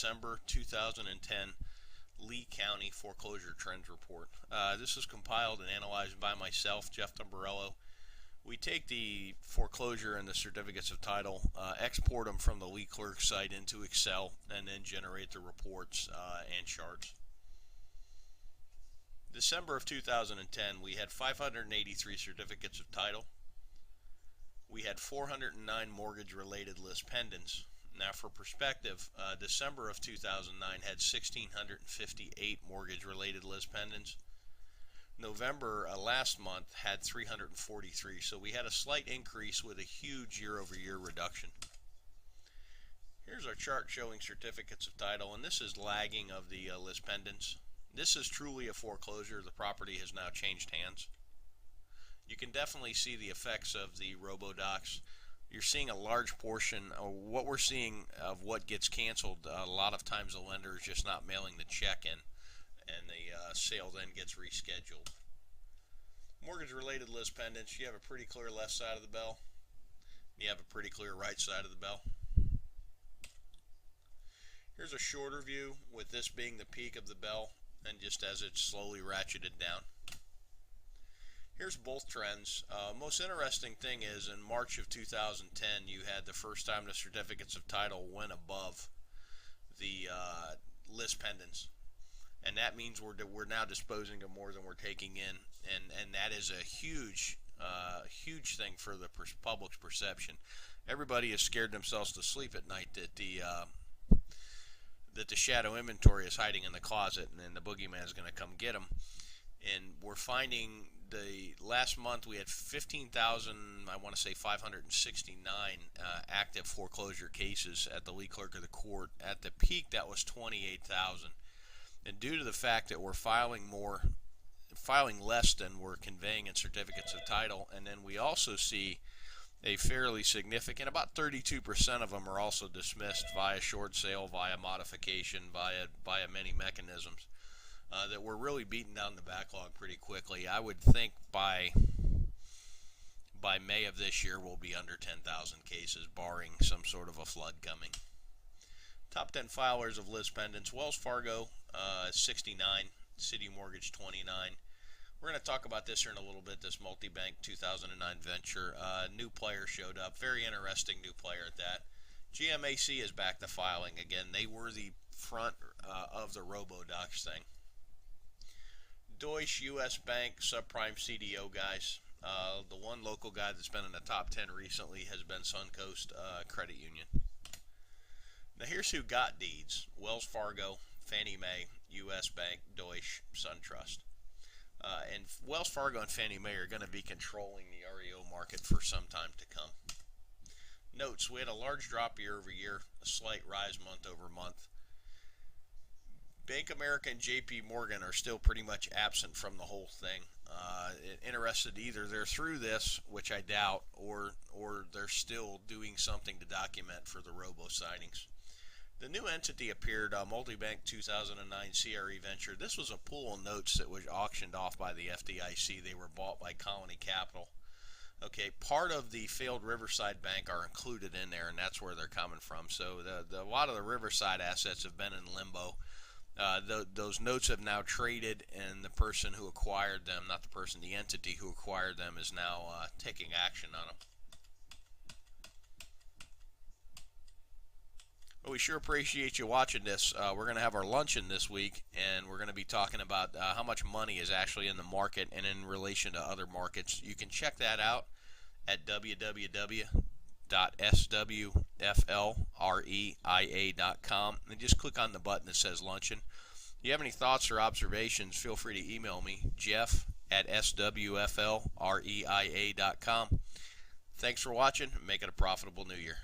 December 2010 Lee County Foreclosure Trends Report. This is compiled and analyzed by myself, Jeff Dumbarello. We take the foreclosure and the certificates of title, export them from the Lee Clerk site into Excel, and then generate the reports and charts. December of 2010, we had 583 certificates of title. We had 409 mortgage-related list pendants. Now, for perspective, December of 2009 had 1,658 mortgage-related list pendants. November last month had 343, so we had a slight increase with a huge year-over-year reduction. Here's our chart showing certificates of title, and this is lagging of the list pendants. This is truly a foreclosure. The property has now changed hands. You can definitely see the effects of the robo-docs. You're seeing a large portion of what we're seeing of what gets canceled. A lot of times the lender is just not mailing the check in, and the sale then gets rescheduled. Mortgage-related list pendants, you have a pretty clear left side of the bell. You have a pretty clear right side of the bell. Here's a shorter view with this being the peak of the bell and just as it's slowly ratcheted down. Here's both trends. Most interesting thing is in March of 2010 you had the first time the certificates of title went above the list pendants, and that means we're now disposing of more than we're taking in, and that is a huge thing for the public's perception. Everybody has scared themselves to sleep at night that the shadow inventory is hiding in the closet and then the boogeyman is going to come get them. And we're finding the last month we had 15,569 active foreclosure cases at the Lee Clerk of the Court. At the peak, that was 28,000. And due to the fact that we're filing less than we're conveying in certificates of title, and then we also see a fairly significant, about 32% of them are also dismissed via short sale, via modification, via many mechanisms. That we're really beating down the backlog pretty quickly. I would think by May of this year we'll be under 10,000 cases, barring some sort of a flood coming. Top 10 filers of list pendants: Wells Fargo 69, City Mortgage 29. We're going to talk about this here in a little bit, this multi-bank 2009 venture. New player showed up, very interesting new player at that. GMAC is back to filing again. They were the front of the robo-docs thing. Deutsche, U.S. Bank, subprime CDO guys. The one local guy that's been in the top 10 recently has been Suncoast Credit Union. Now here's who got deeds: Wells Fargo, Fannie Mae, U.S. Bank, Deutsche, SunTrust. And Wells Fargo and Fannie Mae are going to be controlling the REO market for some time to come. Notes: we had a large drop year over year, a slight rise month over month. Bank of America and JP Morgan are still pretty much absent from the whole thing. Interested, either they're through this, which I doubt, or they're still doing something to document for the robo sightings. The new entity appeared, Multibank 2009 CRE Venture. This was a pool of notes that was auctioned off by the FDIC. They were bought by Colony Capital. Okay, part of the failed Riverside Bank are included in there, and that's where they're coming from. So a lot of the Riverside assets have been in limbo. Those notes have now traded, and the person who acquired them, not the person, the entity who acquired them, is now taking action on them. Well, we sure appreciate you watching this. We're going to have our luncheon this week, and we're going to be talking about how much money is actually in the market and in relation to other markets. You can check that out at www.swflreia.com and just click on the button that says luncheon. If you have any thoughts or observations, feel free to email me, jeff@swflreia.com. Thanks for watching, and make it a profitable new year.